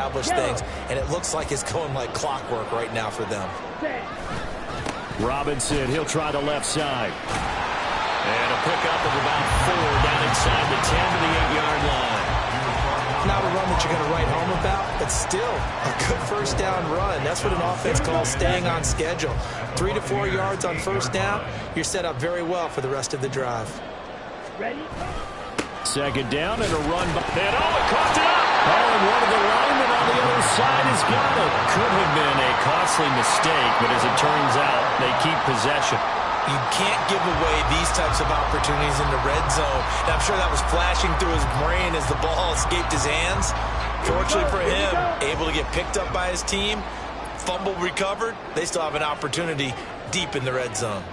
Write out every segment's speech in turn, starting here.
establish things, and it looks like it's going like clockwork right now for them. Robinson, he'll try the left side. And a pickup of about 4 down inside the 10 to the 8-yard line. Not a run that you're going to write home about, but still a good first down run. That's what an offense calls staying on schedule. 3 to 4 yards on first down, you're set up very well for the rest of the drive. Ready? Second down and a run. And it caught it up. Oh, and one of the linemen on the other side has got it. Could have been a costly mistake, but as it turns out, they keep possession. You can't give away these types of opportunities in the red zone. And I'm sure that was flashing through his brain as the ball escaped his hands. Fortunately for him, able to get picked up by his team, fumble recovered. They still have an opportunity deep in the red zone.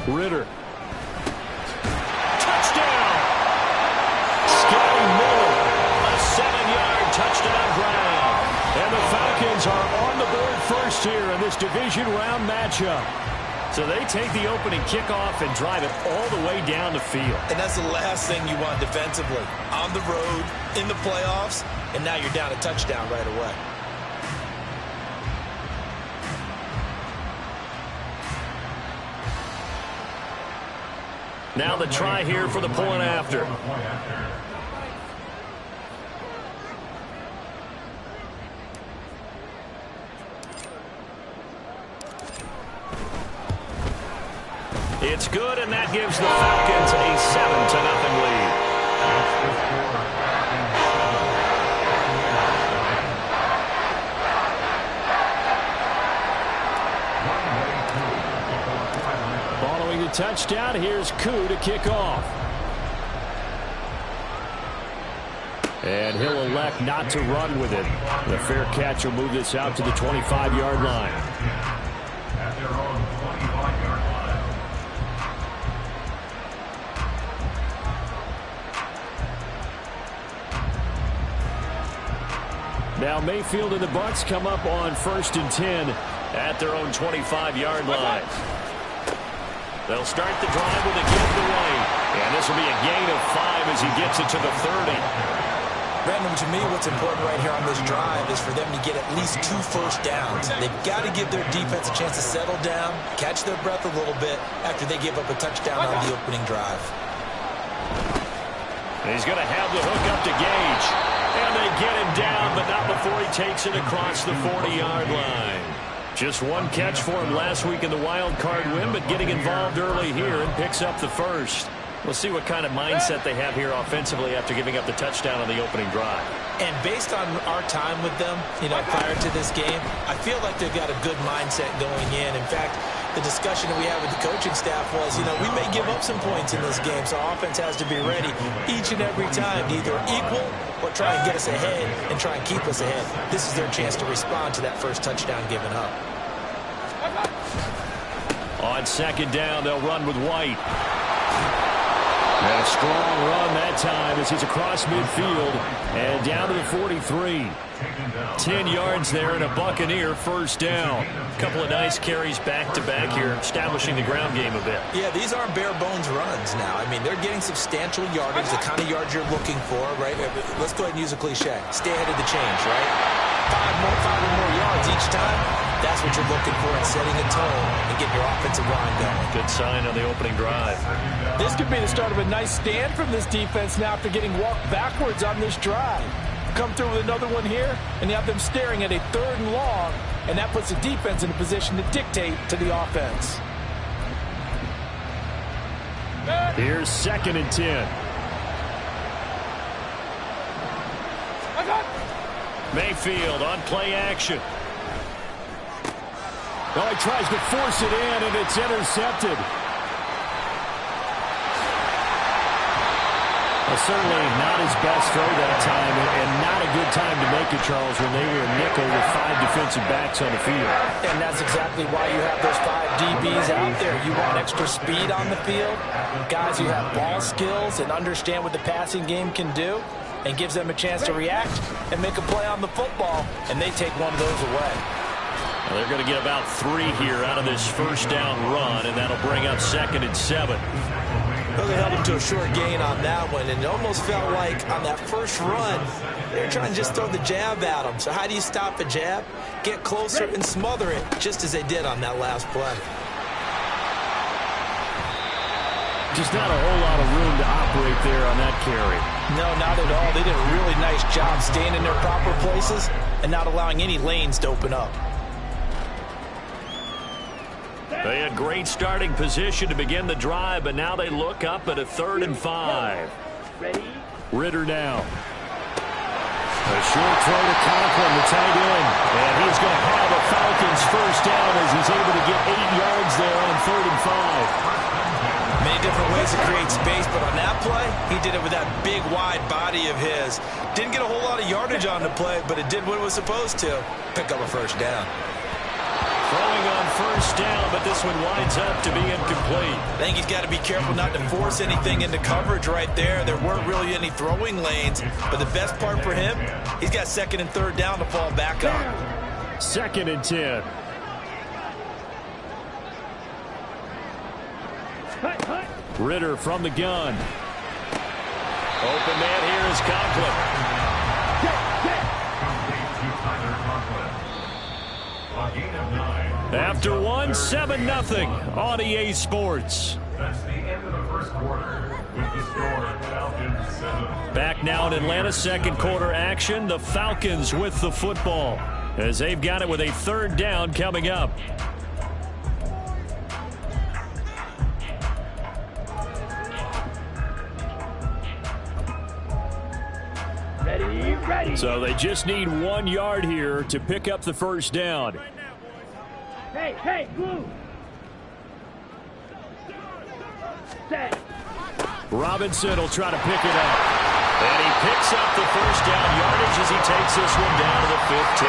Ritter. Touchdown! Scotty Miller, a 7-yard touchdown grab. And the Falcons are on the board first here in this division round matchup. So they take the opening kickoff and drive it all the way down the field. And that's the last thing you want defensively. On the road, in the playoffs, and now you're down a touchdown right away. Now the try here for the point after. It's good, and that gives the Falcons a 7-0 lead. Following the touchdown, here's Koo to kick off. And he'll elect not to run with it. The fair catch will move this out to the 25-yard line. At their own 25-yard line. Now Mayfield and the Bucs come up on 1st and 10 at their own 25-yard line. They'll start the drive with a giveaway. And this will be a gain of 5 as he gets it to the 30. Brandon, to me, what's important right here on this drive is for them to get at least 2 first downs. They've got to give their defense a chance to settle down, catch their breath a little bit after they give up a touchdown on the opening drive. And he's going to have the hook up to Gage. And they get him down, but not before he takes it across the 40-yard line. Just one catch for him last week in the wild card win, but getting involved early here and picks up the first. We'll see what kind of mindset they have here offensively after giving up the touchdown on the opening drive. And based on our time with them, prior to this game, I feel like they've got a good mindset going in. In fact, the discussion that we had with the coaching staff was, we may give up some points in this game, so offense has to be ready each and every time to either equal or try and get us ahead and try and keep us ahead. This is their chance to respond to that first touchdown given up. On second down, they'll run with White. And a strong run that time as he's across midfield and down to the 43. 10 yards there and a Buccaneer first down. A couple of nice carries back-to-back here, establishing the ground game a bit. Yeah, these aren't bare-bones runs now. I mean, they're getting substantial yardage, the kind of yards you're looking for, right? Let's go ahead and use a cliche. Stay ahead of the change, right? 5 or more yards each time. That's what you're looking for in setting a tone and getting your offensive line going. Good sign on the opening drive. This could be the start of a nice stand from this defense now after getting walked backwards on this drive. Come through with another one here, and you have them staring at a 3rd and long, and that puts the defense in a position to dictate to the offense. Here's 2nd and 10. Mayfield on play action. Oh, he tries to force it in, and it's intercepted. Well, certainly not his best throw that time, and not a good time to make it, Charles, when they were a nickel with 5 defensive backs on the field. And that's exactly why you have those 5 DBs out there. You want extra speed on the field, guys who have ball skills and understand what the passing game can do, and gives them a chance to react and make a play on the football, and they take one of those away. Well, they're going to get about 3 here out of this first down run, and that'll bring up 2nd and 7. Well, they held him to a short gain on that one, and it almost felt like on that first run, they were trying to just throw the jab at him. So how do you stop a jab? Get closer and smother it, just as they did on that last play. Just not a whole lot of room to operate there on that carry. No, not at all. They did a really nice job staying in their proper places and not allowing any lanes to open up. They had great starting position to begin the drive, but now they look up at a 3rd and 5. Ritter now. A short throw to Conklin, the tight end. And he's going to have a Falcons first down as he's able to get 8 yards there on 3rd and 5. Many different ways to create space, but on that play, he did it with that big, wide body of his. Didn't get a whole lot of yardage on the play, but it did what it was supposed to. Pick up a first down. Throwing on first down, but this one winds up to be incomplete. I think he's got to be careful not to force anything into coverage right there. There weren't really any throwing lanes, but the best part for him, he's got 2nd and 3rd down to fall back on. 2nd and 10. Ritter from the gun. Open man here is Conklin. After one, 7-0 on EA Sports. That's the end of the first quarter with the score Falcons 7. Back now in Atlanta, second quarter action. The Falcons with the football as they've got it with a 3rd down coming up. Ready. So they just need 1 yard here to pick up the first down. Hey, blue. Set. Robinson will try to pick it up. And he picks up the first down yardage as he takes this one down to the 15.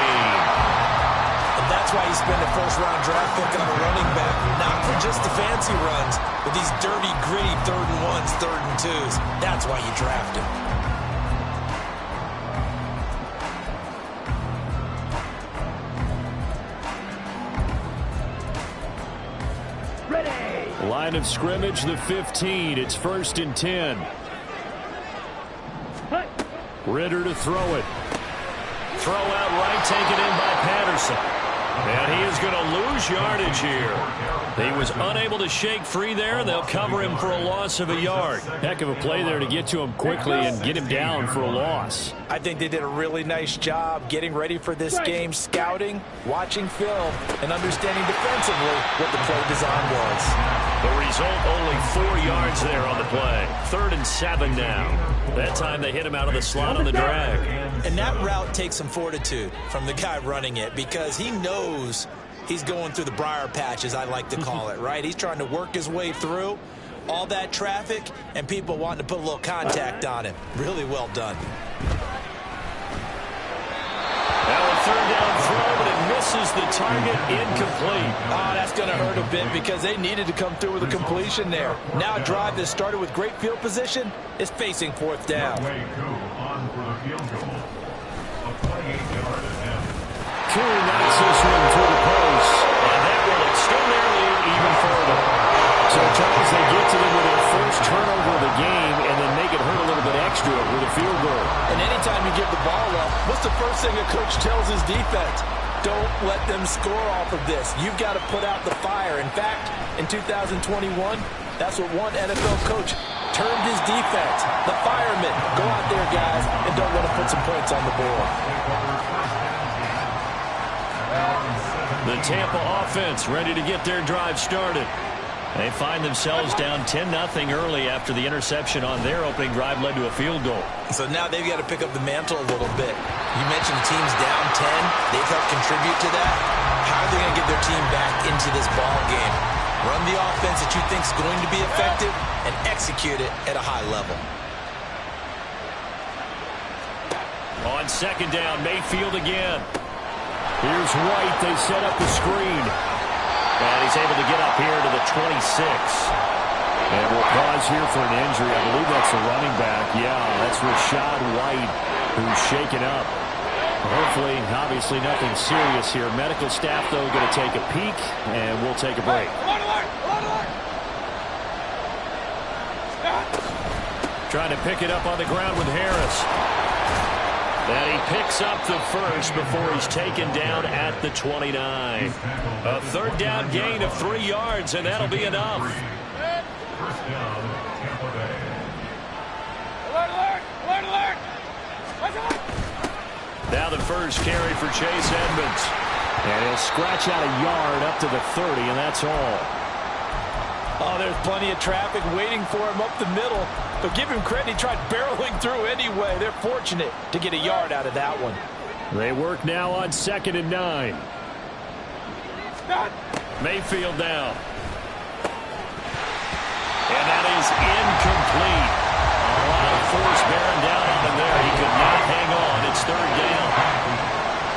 And that's why you spend a first-round draft pick on a running back, not for just the fancy runs, but these dirty, gritty 3rd and 1s, 3rd and 2s. That's why you draft him. Line of scrimmage, the 15. It's 1st and 10. Ritter to throw it. Throw out right, taken in by Patterson. And he is going to lose yardage here. He was unable to shake free there. They'll cover him for a loss of a yard. Heck of a play there to get to him quickly and get him down for a loss. I think they did a really nice job getting ready for this game, scouting, watching film, and understanding defensively what the play design was. The result, only 4 yards there on the play. 3rd and 7 now. That time they hit him out of the slot on the drag. And that route takes some fortitude from the guy running it because he knows he's going through the briar patch, as I like to call it, right? He's trying to work his way through all that traffic and people wanting to put a little contact on him. Really well done. Now a 3rd down throw, but it misses the target, incomplete. Oh, that's going to hurt a bit because they needed to come through with a completion there. Now a drive that started with great field position is facing 4th down. On for the field goal. A 28-yard attempt. Curry knocks this one through the post, and that will extend their lead even further. So, Charles, they get to them with their first turnover of the game and then make it hurt a little bit extra with a field goal. And anytime you give the ball up, what's the first thing a coach tells his defense? Don't let them score off of this. You've got to put out the fire. In fact, in 2021, that's what one NFL coach termed his defense. The firemen. Go out there, guys, and don't let them put some points on the board. The Tampa offense ready to get their drive started. They find themselves down 10-0 early after the interception on their opening drive led to a field goal. So now they've got to pick up the mantle a little bit. You mentioned the team's down 10. They've helped contribute to that. How are they going to get their team back into this ball game? Run the offense that you think is going to be effective and execute it at a high level. On 2nd down, Mayfield again. Here's White. They set up the screen. And he's able to get up here to the 26. And we'll pause here for an injury. I believe that's a running back. Yeah, that's Rashad White, who's shaken up. Hopefully, obviously nothing serious here. Medical staff, though, going to take a peek, and we'll take a break. Trying to pick it up on the ground with Harris. And he picks up the first before he's taken down at the 29. A third down gain of 3 yards, and that'll be enough. First down, Tampa Bay. Alert, alert! Alert, alert! Now the first carry for Chase Edmonds. And he'll scratch out a yard up to the 30, and that's all. Oh, there's plenty of traffic waiting for him up the middle. But give him credit, he tried barreling through anyway. They're fortunate to get a yard out of that one. They work now on 2nd and 9. Mayfield now. And that is incomplete. A lot of force bearing down on him there. He could not hang on. It's 3rd down.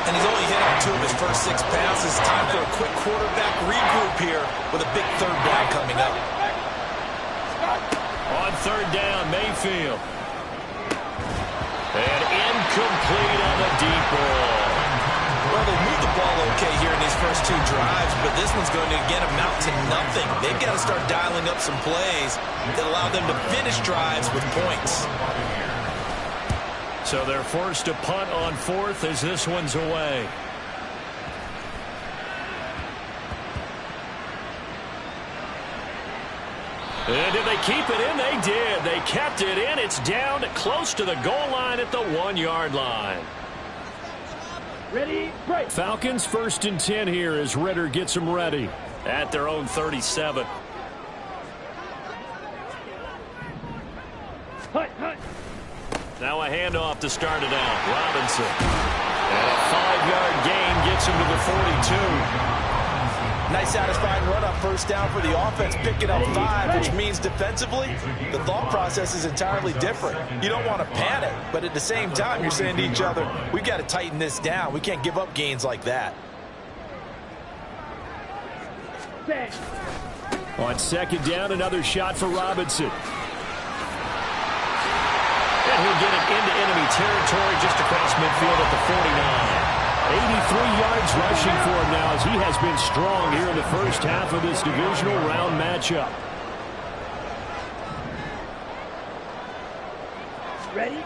And he's only hit on 2 of his first 6 passes. Time for a quick quarterback regroup here with a big 3rd down coming up. On 3rd down, Mayfield. And incomplete on the deep ball. Well, they moved the ball okay here in these first 2 drives, but this one's going to, again, amount to nothing. They've got to start dialing up some plays that allow them to finish drives with points. So they're forced to punt on 4th as this one's away. And did they keep it in? They did. They kept it in. It's down close to the goal line at the 1-yard line. Ready, break. Falcons 1st and 10 here as Ritter gets them ready at their own 37. Hut, hut. Now a handoff to start it out. Robinson. And a 5-yard gain gets him to the 42. Nice satisfying run up, first down for the offense, picking up 5, which means defensively, the thought process is entirely different. You don't want to panic, but at the same time, you're saying to each other, we've got to tighten this down. We can't give up gains like that. Set. On 2nd down, another shot for Robinson. And he'll get it into enemy territory just across midfield at the 49. 83 yards rushing for him now as he has been strong here in the first half of this divisional round matchup. Ready?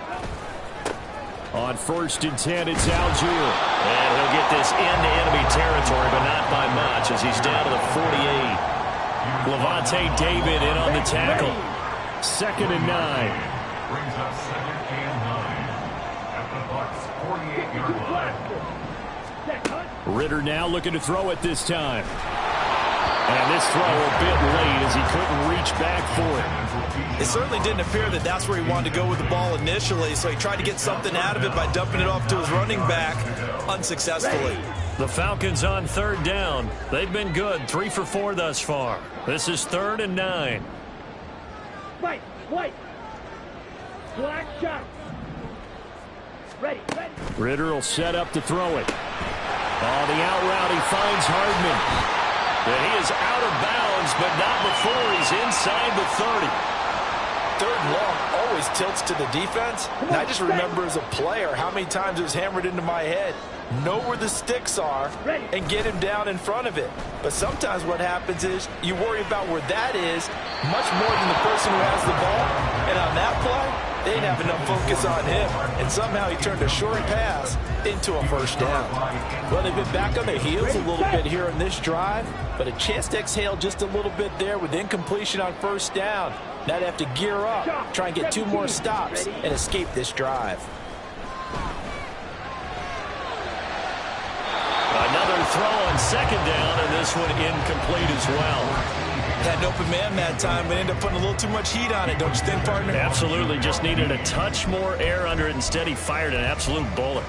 On 1st and 10, it's Algier. And he'll get this into enemy territory, but not by much as he's down to the 48. Levante David in on the tackle. 2nd and 9. Brings up 2nd and 9. At the Bucs' 48-yard line. Ritter now looking to throw it this time. And this throw a bit late as he couldn't reach back for it. It certainly didn't appear that that's where he wanted to go with the ball initially, so he tried to get something out of it by dumping it off to his running back unsuccessfully. The Falcons on 3rd down. They've been good, 3 for 4 thus far. This is 3rd and 9. Fight, white. Black shot. Ready, ready. Ritter will set up to throw it. On the out route, he finds Hardman. And he is out of bounds, but not before he's inside the 30. 3rd and long always tilts to the defense. And I just remember as a player how many times it was hammered into my head. Know where the sticks are and get him down in front of it. But sometimes what happens is you worry about where that is much more than the person who has the ball. And on that play, they didn't have enough focus on him. And somehow he turned a short pass into a first down. Well, they've been back on their heels a little bit here in this drive, but a chance to exhale just a little bit there with incompletion on first down. Now they have to gear up, try and get 2 more stops and escape this drive. Another throw on 2nd down, and this one incomplete as well. Had an open man that time, but ended up putting a little too much heat on it, don't you think, partner? Absolutely, just needed a touch more air under it. Instead, he fired an absolute bullet.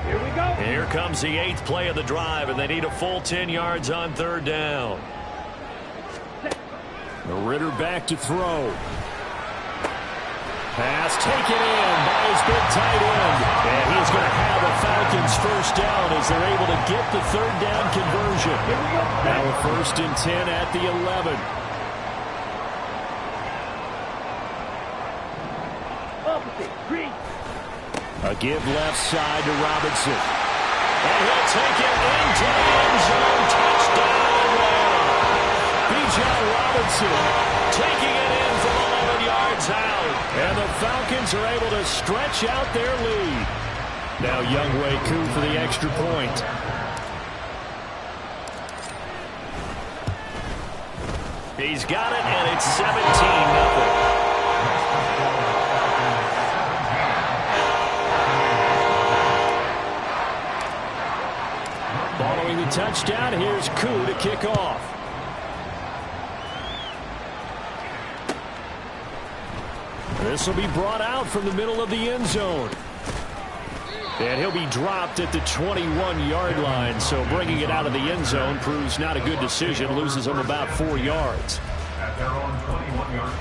Here we go. Here comes the 8th play of the drive, and they need a full 10 yards on 3rd down. The Ritter back to throw. Pass taken in by his big tight end. And he's going to have a Falcons first down as they're able to get the 3rd down conversion. Now a 1st and 10 at the 11. Opposite, green. A give left side to Robinson. And he'll take it into the end zone. Touchdown. John Robinson taking it in from 11 yards out. And the Falcons are able to stretch out their lead. Now Younghoe Koo for the extra point. He's got it, and it's 17-0. Following the touchdown, here's Koo to kick off. This will be brought out from the middle of the end zone. And he'll be dropped at the 21-yard line, so bringing it out of the end zone proves not a good decision, loses him about 4 yards. At their own 21-yard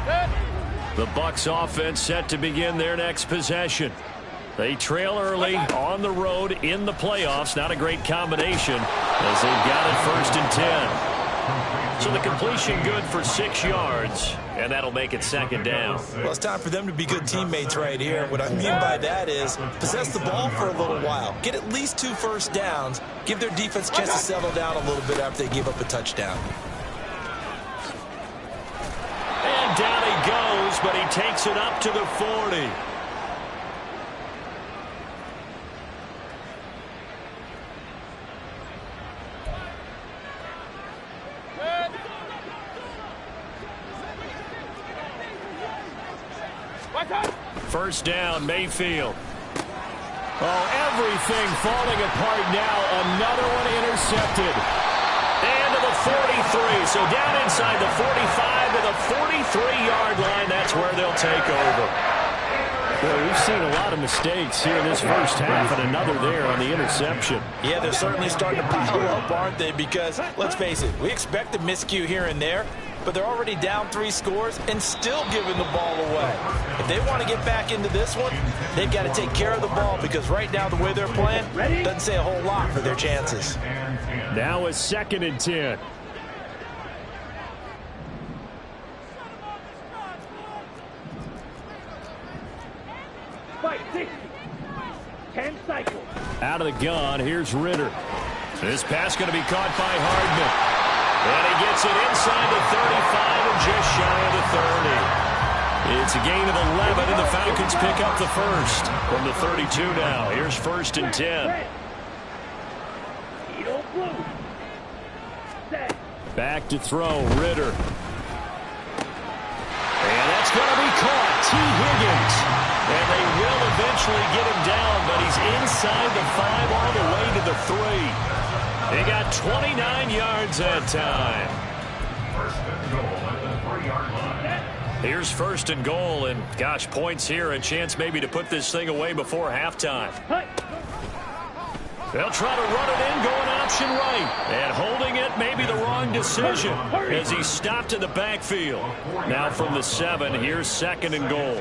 line. The Bucs offense set to begin their next possession. They trail early on the road in the playoffs. Not a great combination as they've got it 1st and 10. So the completion good for 6 yards, and that'll make it 2nd down. Well, it's time for them to be good teammates right here. What I mean by that is possess the ball for a little while. Get at least 2 first downs. Give their defense a chance to settle down a little bit after they give up a touchdown. And down he goes, but he takes it up to the 40. First down, Mayfield. Oh, everything falling apart now. Another one intercepted. And to the 43. So down inside the 45 to the 43-yard line. That's where they'll take over. Well, we've seen a lot of mistakes here in this first half, and another there on the interception. Yeah, they're certainly starting to pile up, aren't they? Because, let's face it, we expect a miscue here and there, but they're already down 3 scores and still giving the ball away. If they want to get back into this one, they've got to take care of the ball, because right now the way they're playing doesn't say a whole lot for their chances. Now it's 2nd and 10. Fight 60. 10 cycles. Out of the gun, here's Ritter. This pass going to be caught by Hardman. And he gets it inside the 35 and just shy of the 30. It's a gain of 11, and the Falcons pick up the first from the 32 now. Here's 1st and 10. Back to throw, Ritter. And that's going to be caught. T. Higgins. And they will eventually get him down, but he's inside the 5 all the way to the 3. They got 29 yards that time. First and goal at the 3-yard line. Here's 1st and goal, and gosh, points here, a chance maybe to put this thing away before halftime. They'll try to run it in, going option right. And holding it, maybe the wrong decision as he stopped in the backfield. Now from the 7, here's 2nd and goal.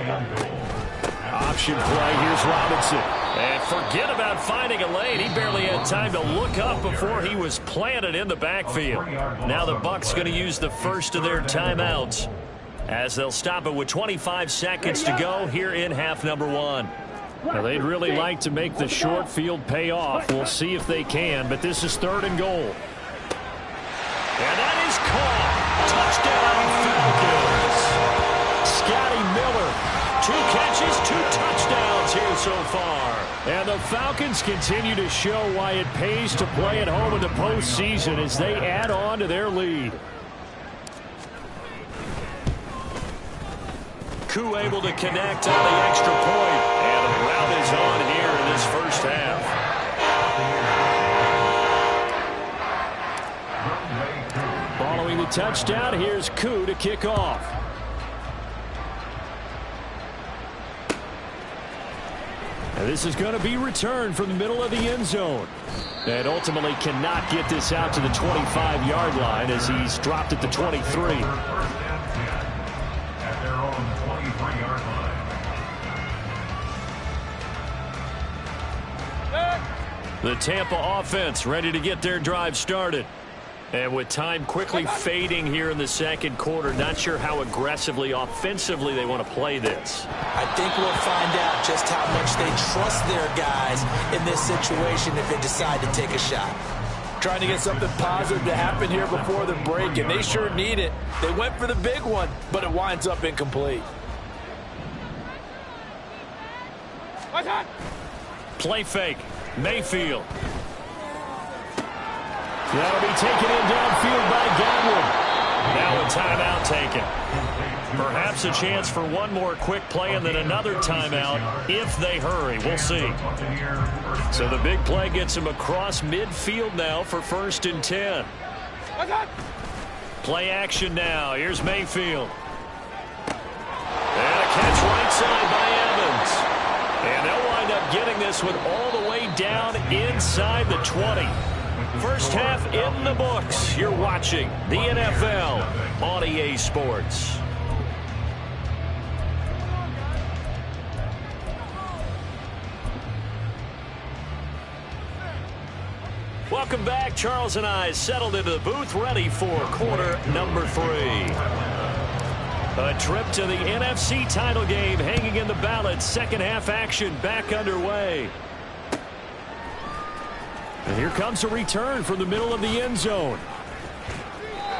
Option play, here's Robinson. And forget about finding a lane. He barely had time to look up before he was planted in the backfield. Now the Bucs going to use the first of their timeouts as they'll stop it with 25 seconds to go here in half number 1. Now, they'd really like to make the short field pay off. We'll see if they can, but this is 3rd and goal. And that is caught. Touchdown, Falcons. Scotty Miller, 2 catches, 2 touchdowns here so far. And the Falcons continue to show why it pays to play at home in the postseason as they add on to their lead. Koo able to connect on the extra point. And the route is on here in this first half. Following the touchdown, here's Koo to kick off. And this is going to be returned from the middle of the end zone. And ultimately cannot get this out to the 25-yard line as he's dropped at the 23. The Tampa offense ready to get their drive started. And with time quickly fading here in the second quarter, not sure how aggressively, offensively they want to play this. I think we'll find out just how much they trust their guys in this situation if they decide to take a shot. trying to get something positive to happen here before the break, and they sure need it. They went for the big one, but it winds up incomplete. Play fake. Mayfield. That'll be taken in downfield by Godwin. Now a timeout taken. Perhaps a chance for one more quick play and then another timeout if they hurry. We'll see. So the big play gets him across midfield now for 1st and 10. Play action now. Here's Mayfield. And a catch right side by Evans. And they'll wind up getting this one all the way down inside the 20. First half in the books. You're watching the NFL on EA Sports. Welcome back. Charles and I settled into the booth, ready for quarter number 3. A trip to the NFC title game hanging in the balance. Second half action back underway. And here comes a return from the middle of the end zone.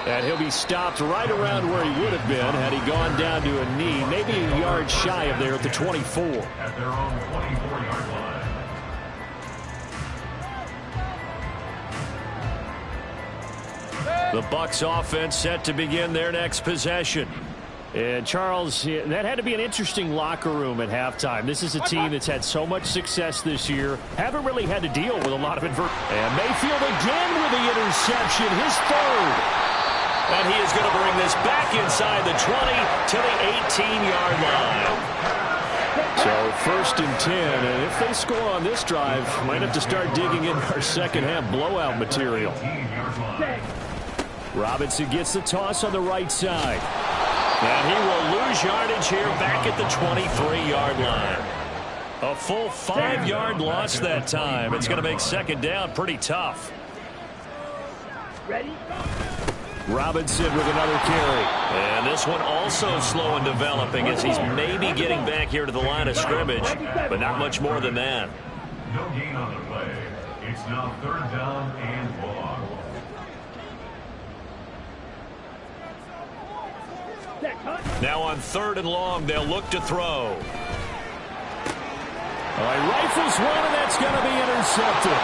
And he'll be stopped right around where he would have been had he gone down to a knee, maybe a yard shy of there at the 24. At their own 24-yard line. The Bucs offense set to begin their next possession. And Charles, that had to be an interesting locker room at halftime. This is a team that's had so much success this year. Haven't really had to deal with a lot of adversity. And Mayfield again with the interception, his 3rd. And he is going to bring this back inside the 20 to the 18-yard line. So 1st and 10, and if they score on this drive, might have to start digging in our second half blowout material. Robinson gets the toss on the right side. And he will lose yardage here back at the 23-yard line. A full 5-yard loss that time. It's going to make second down pretty tough. Ready? Robinson with another carry. And this one also slow in developing as he's maybe getting back here to the line of scrimmage, but not much more than that. No gain on the play. It's now 3rd down and long. Now on 3rd and long, they'll look to throw. He rifles one, and that's going to be intercepted.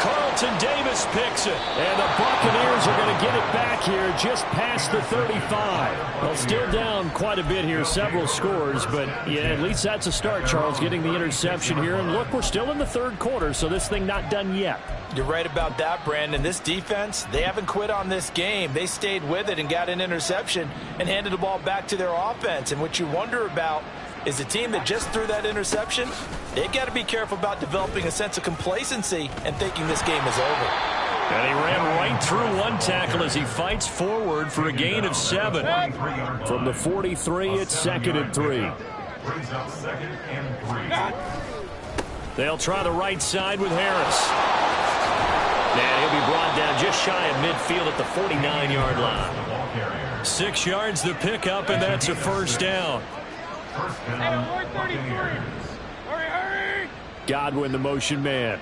Carlton Davis picks it, and the Buccaneers are going to get it back here just past the 35. Well, still down quite a bit here, several scores, but yeah, at least that's a start, Charles, getting the interception here. And look, we're still in the 3rd quarter, so this thing not done yet. You're right about that, Brandon. This defense, they haven't quit on this game. They stayed with it and got an interception and handed the ball back to their offense. And what you wonder about is the team that just threw that interception, they've got to be careful about developing a sense of complacency and thinking this game is over. And he ran right through one tackle as he fights forward for a gain of 7. From the 43, it's 2nd and 3. Brings up 2nd and 3. They'll try the right side with Harris. And he'll be brought down just shy of midfield at the 49-yard line. 6 yards the pickup, and that's a 1st down. First down, Buccaneers. Hurry! Godwin, the motion man.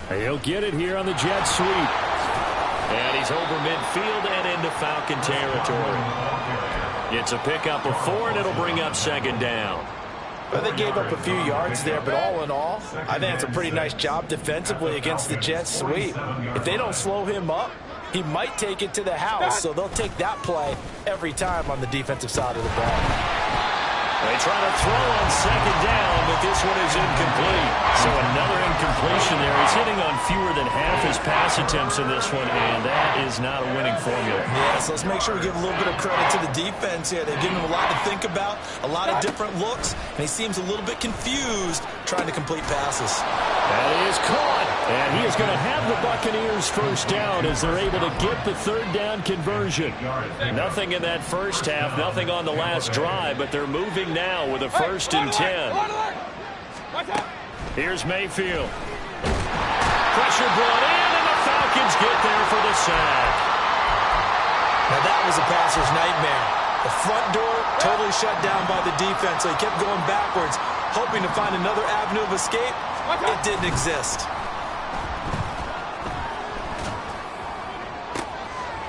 He'll get it here on the jet sweep. And he's over midfield and into Falcon territory. It's a pickup of 4, and it'll bring up 2nd down. Well, they gave up a few yards there, but all in all, I think it's a pretty nice job defensively against the jet sweep. If they don't slow him up, he might take it to the house, so they'll take that play every time on the defensive side of the ball. They try to throw on 2nd down, but this one is incomplete. So another incompletion there. He's hitting on fewer than half his pass attempts in this one, and that is not a winning formula. Yeah, so let's make sure we give a little bit of credit to the defense here. They're giving him a lot to think about, a lot of different looks, and he seems a little bit confused trying to complete passes. That is caught, and he is going to have the Buccaneers 1st down as they're able to get the 3rd down conversion. Nothing in that first half, nothing on the last drive, but they're moving now with a 1st and 10. Here's Mayfield. Pressure brought in, and the Falcons get there for the sack. Now that was a passer's nightmare. The front door totally shut down by the defense, so he kept going backwards, hoping to find another avenue of escape. It didn't exist.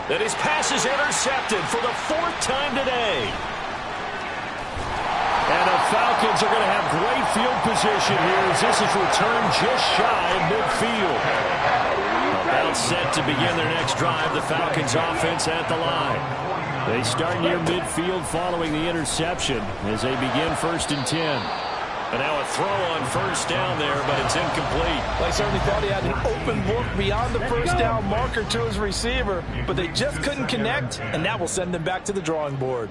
And his pass is intercepted for the 4th time today. And the Falcons are going to have great field position here as this is returned just shy of midfield. About set to begin their next drive. The Falcons offense at the line. They start near midfield following the interception as they begin 1st and 10. And now a throw on 1st down there, but it's incomplete. I certainly thought he had an open look beyond the 1st down marker to his receiver, but they just couldn't connect, and that will send them back to the drawing board.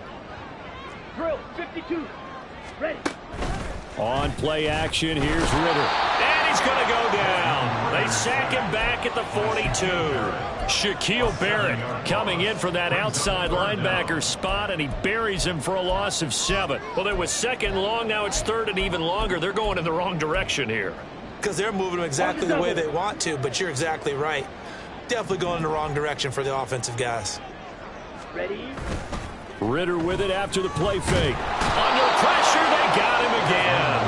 Drill, 52. Ready. On play action, here's Ritter. And he's going to go down. They sack him back at the 42. Shaquille Barrett coming in for that outside linebacker spot, and he buries him for a loss of 7. Well, it was 2nd and long. Now it's 3rd and even longer. They're going in the wrong direction here. Because they're moving them exactly the way they want to, but you're exactly right. Definitely going in the wrong direction for the offensive guys. Ready. Ritter with it after the play fake. Under pressure, they got him again.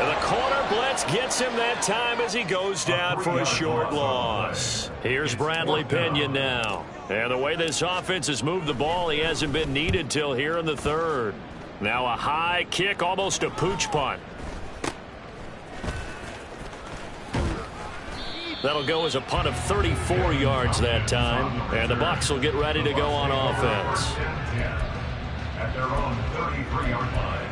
And the corner blitz gets him that time as he goes down for a short loss. Here's Bradley Pinion now. And the way this offense has moved the ball, he hasn't been needed till here in the 3rd. Now a high kick, almost a pooch punt. That'll go as a punt of 34 yards that time. And the Bucs will get ready to go on offense. At their own 33-yard line.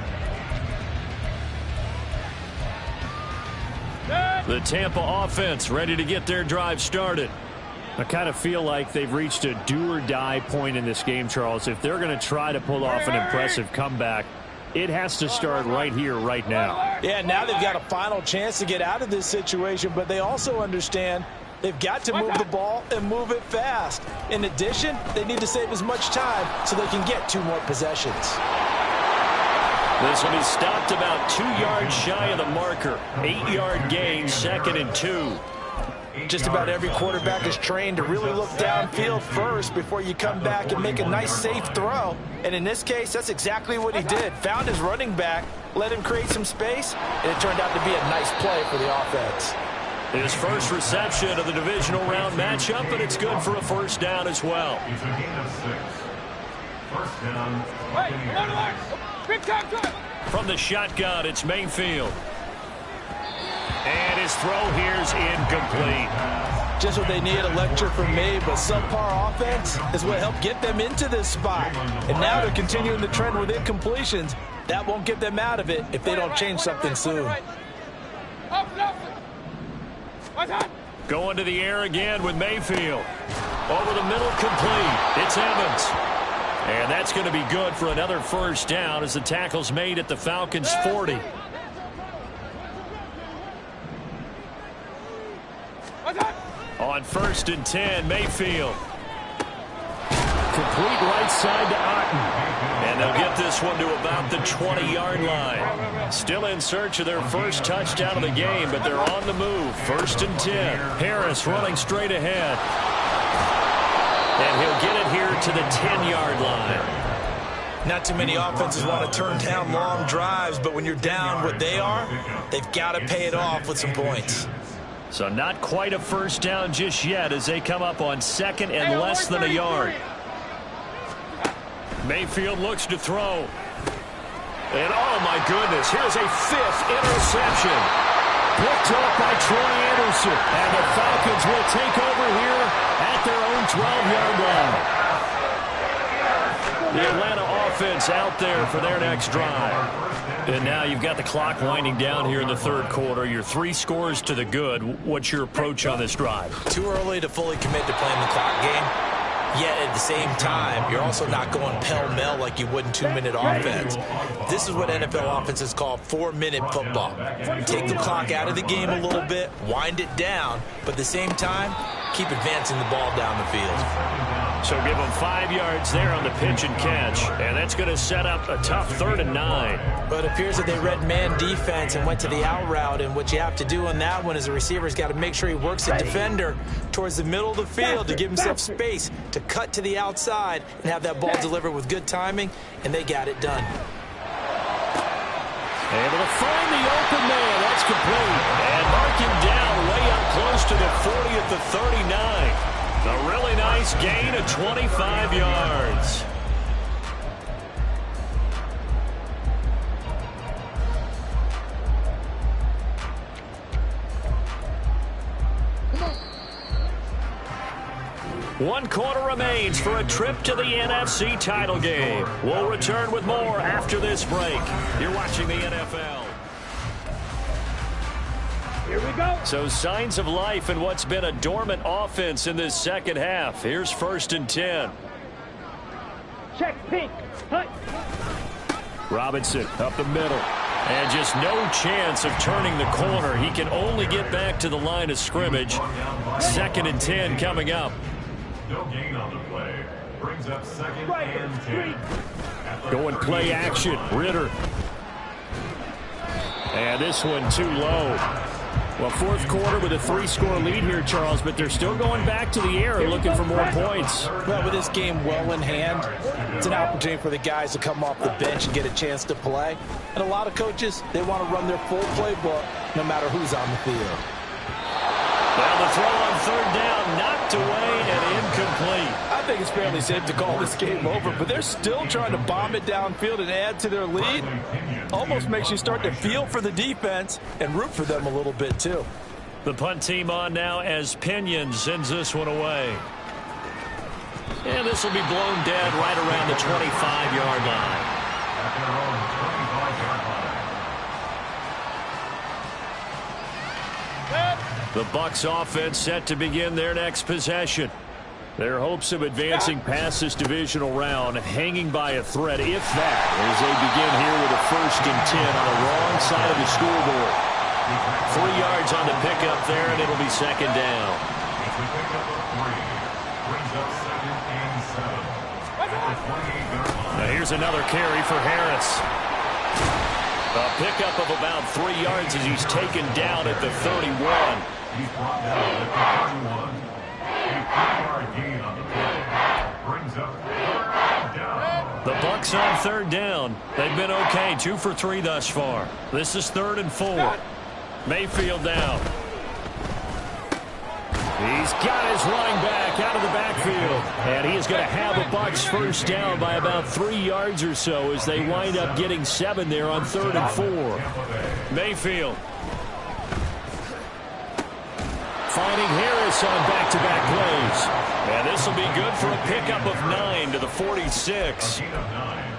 The Tampa offense ready to get their drive started. I kind of feel like they've reached a do-or-die point in this game, Charles. If they're going to try to pull off an impressive comeback, it has to start right here, right now. Yeah, now they've got a final chance to get out of this situation, but they also understand they've got to move the ball and move it fast. In addition, they need to save as much time so they can get 2 more possessions. This will be stopped about 2 yards shy of the marker. 8-yard gain, 2nd and 2. Just about every quarterback is trained to really look downfield first before you come back and make a nice, safe throw. And in this case, that's exactly what he did. Found his running back, let him create some space, and it turned out to be a nice play for the offense. His first reception of the divisional round matchup, and it's good for a 1st down as well. It's a gain of 6. 1st down. Big time. From the shotgun, it's Mayfield. And his throw here's incomplete. Just what they need, a lecture from me, but subpar offense is what helped get them into this spot. And now they're continuing the trend with incompletions. That won't get them out of it if they don't change something soon. Going to the air again with Mayfield. Over the middle, complete. It's Evans. And that's going to be good for another 1st down as the tackle's made at the Falcons' 40. On 1st and 10, Mayfield. Complete right side to Otten. And they'll get this one to about the 20-yard line. Still in search of their first touchdown of the game, but they're on the move. 1st and 10. Harris running straight ahead. And he'll get it here to the 10-yard line. Not too many offenses want to turn down long drives, but when you're down what they are, they've got to pay it off with some points. So not quite a 1st down just yet as they come up on 2nd and less than a yard. Mayfield looks to throw. And oh my goodness, here's a 5th interception. Picked up by Troy Anderson. And the Falcons will take over here at their own 12-yard line. The Atlanta offense out there for their next drive. And now you've got the clock winding down here in the 3rd quarter. You're 3 scores to the good. What's your approach on this drive? Too early to fully commit to playing the clock game. Yet at the same time, you're also not going pell-mell like you would in 2-minute offense. This is what NFL offenses call 4-minute football. Take the clock out of the game a little bit, wind it down, but at the same time, keep advancing the ball down the field. So give them 5 yards there on the pitch and catch. And that's going to set up a tough 3rd and 9. But it appears that they read man defense and went to the out route. And what you have to do on that one is the receiver's got to make sure he works the defender towards the middle of the field to give himself space to cut to the outside and have that ball delivered with good timing. And they got it done. Able to find the open man. That's complete. And mark him down way up close to the 40 at the 39. A really nice gain of 25 yards. One quarter remains for a trip to the NFC title game. We'll return with more after this break. You're watching the NFL. Here we go. So signs of life in what's been a dormant offense in this second half. Here's 1st and 10. Check pink. Hut. Robinson up the middle. And just no chance of turning the corner. He can only get back to the line of scrimmage. 2nd and 10 coming up. No gain on the play. Brings up 2nd and 10. Going play action. Ritter. And this one too low. Well, 4th quarter with a 3-score lead here, Charles, but they're still going back to the air looking for more points. Well, with this game well in hand, it's an opportunity for the guys to come off the bench and get a chance to play. And a lot of coaches, they want to run their full playbook no matter who's on the field. Well, the throw on 3rd down, knocked away and incomplete. I think it's fairly safe to call this game over, but they're still trying to bomb it downfield and add to their lead. Almost makes you start to feel for the defense and root for them a little bit, too. The punt team on now as Pinion sends this one away. And this will be blown dead right around the 25-yard line. At their own 25-yard line. The Bucs offense set to begin their next possession. Their hopes of advancing past this divisional round hanging by a thread, if that, as they begin here with a 1st and 10 on the wrong side of the scoreboard. 3 yards on the pickup there, and it'll be 2nd down. It's a pickup of 3. Brings up 2nd and 7. At the 28-yard line. Now here's another carry for Harris. A pickup of about 3 yards as he's taken down at the 31. He's brought down at the 31. A 3-yard gain on the play. Brings up 3rd down. The Bucs on 3rd down. They've been okay, 2 for 3 thus far. This is 3rd and 4. Mayfield down. He's got his running back out of the backfield. And he is going to have a Bucs 1st down by about 3 yards or so as they wind up getting 7 there on 3rd and 4. Mayfield. Finding Harris on back-to-back plays. And this will be good for a pickup of 9 to the 46.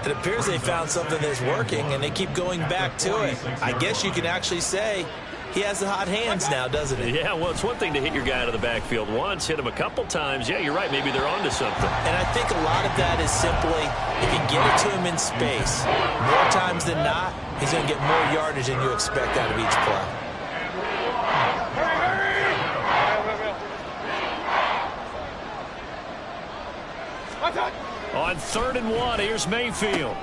It appears they found something that's working, and they keep going back to it. I guess you can actually say he has the hot hands now, doesn't he? Yeah, well, it's one thing to hit your guy out of the backfield once, hit him a couple times. Yeah, you're right. Maybe they're onto something. And I think a lot of that is simply if you get it to him in space, more times than not, he's going to get more yardage than you expect out of each play. On 3rd and 1, here's Mayfield.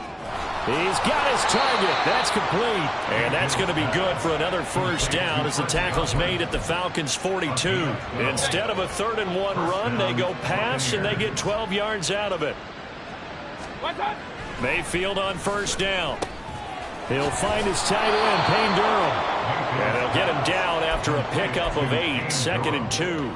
He's got his target. That's complete. And that's going to be good for another 1st down as the tackle's made at the Falcons' 42. Instead of a 3rd and 1 run, they go pass, and they get 12 yards out of it. Mayfield on 1st down. He'll find his tight end, Payne Durham. And he'll get him down after a pickup of 8, 2nd and 2.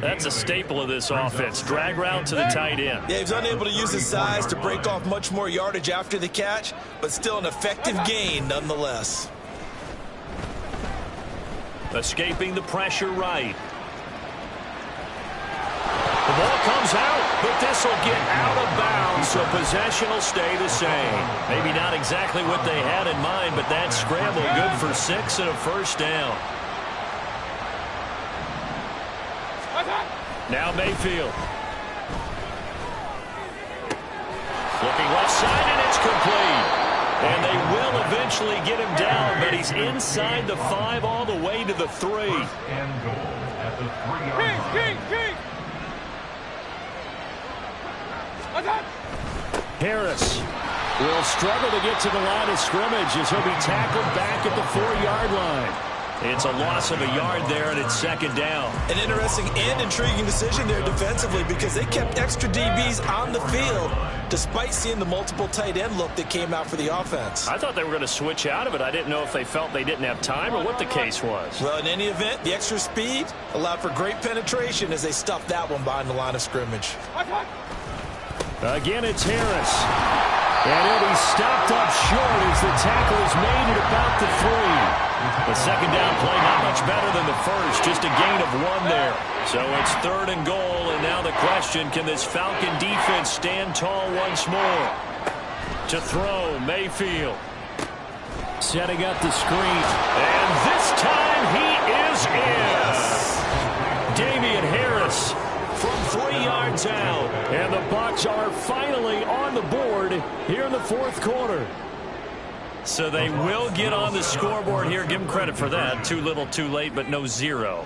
That's a staple of this offense. Drag route to the tight end. Yeah, he's unable to use his size to break off much more yardage after the catch, but still an effective gain nonetheless. Escaping the pressure right. The ball comes out, but this will get out of bounds, so possession will stay the same. Maybe not exactly what they had in mind, but that scramble good for 6 and a 1st down. Now Mayfield. Looking left side, and it's complete. And they will eventually get him down, but he's inside the 5 all the way to the 3. And goal at the 3-yard line. Harris will struggle to get to the line of scrimmage as he'll be tackled back at the 4-yard line. It's a loss of a yard there, and it's second down. An interesting and intriguing decision there defensively because they kept extra DBs on the field despite seeing the multiple tight end look that came out for the offense. I thought they were going to switch out of it. I didn't know if they felt they didn't have time or what the case was. Well, in any event, the extra speed allowed for great penetration as they stuffed that one behind the line of scrimmage. Again, it's Harris. And he'll be stopped up short as the tackle is made at about the 3. The second down play not much better than the first, just a gain of 1 there. So it's 3rd and goal, and now the question, can this Falcon defense stand tall once more? To throw, Mayfield. Setting up the screen. And this time he is in. Damian Harris from 3 yards out. And the Bucs are finally on the board here in the 4th quarter. So they will get on the scoreboard here. Give them credit for that. Too little, too late, but no 0.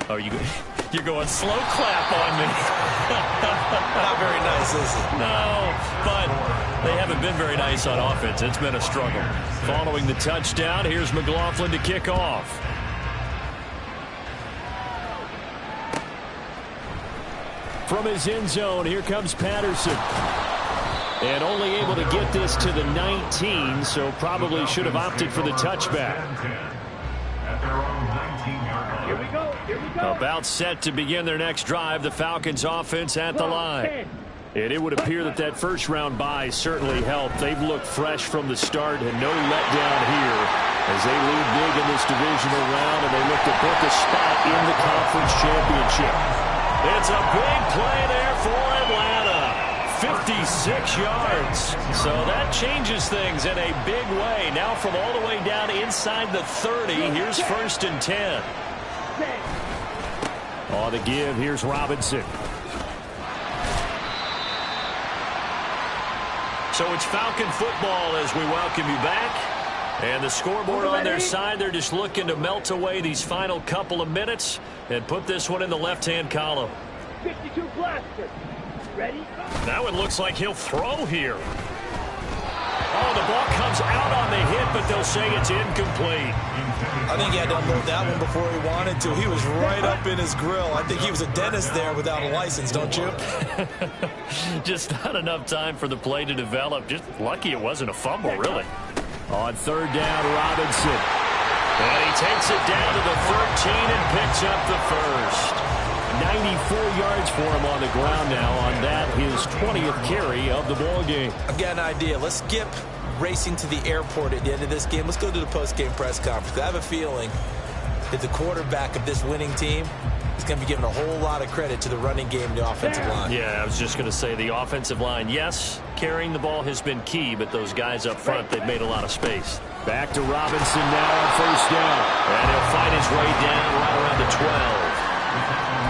Oh, you're going slow clap on me. Not very nice, is it? No, but they haven't been very nice on offense. It's been a struggle. Following the touchdown, here's McLaughlin to kick off. From his end zone, here comes Patterson. And only able to get this to the 19, so probably should have opted for the touchback. Here we go. Here we go. About set to begin their next drive, the Falcons offense at the line. And it would appear that that first-round bye certainly helped. They've looked fresh from the start and no letdown here as they lead big in this divisional round, and they look to book a spot in the conference championship. It's a big play there for Atlanta. 56 yards. So that changes things in a big way. Now from all the way down inside the 30, here's 1st and 10. On the give, here's Robinson. So it's Falcon football as we welcome you back. And the scoreboard on their side, they're just looking to melt away these final couple of minutes and put this one in the left-hand column. 52 blaster. Ready? Now it looks like he'll throw here. Oh, the ball comes out on the hit, but they'll say it's incomplete. I think he had to unload that one before he wanted to. He was right up in his grill. I think he was a dentist there without a license, don't you? Just not enough time for the play to develop. Just lucky it wasn't a fumble, really. On 3rd down, Robinson. And he takes it down to the 13 and picks up the first. 94 yards for him on the ground now on that, his 20th carry of the ball game. I've got an idea. Let's skip racing to the airport at the end of this game. Let's go to the post-game press conference. I have a feeling that the quarterback of this winning team is going to be giving a whole lot of credit to the running game and the offensive line. Yeah, I was just going to say the offensive line, yes, carrying the ball has been key, but those guys up front, they've made a lot of space. Back to Robinson now on 1st down. And he'll fight his way down right around the 12.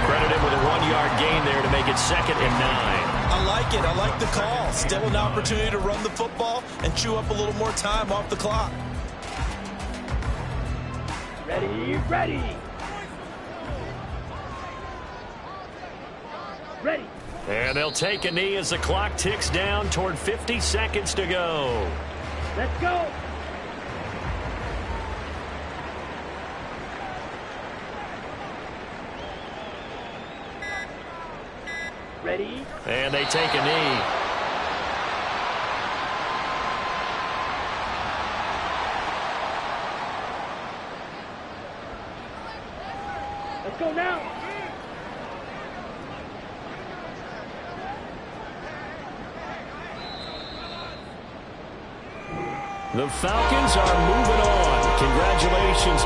Credit him with a 1-yard gain there to make it 2nd and 9. I like it. I like the call. Still an opportunity to run the football and chew up a little more time off the clock. Ready, ready. Ready. And they'll take a knee as the clock ticks down toward 50 seconds to go. Let's go. Ready. And they take a knee. Let's go now. The Falcons are moving on. Congratulations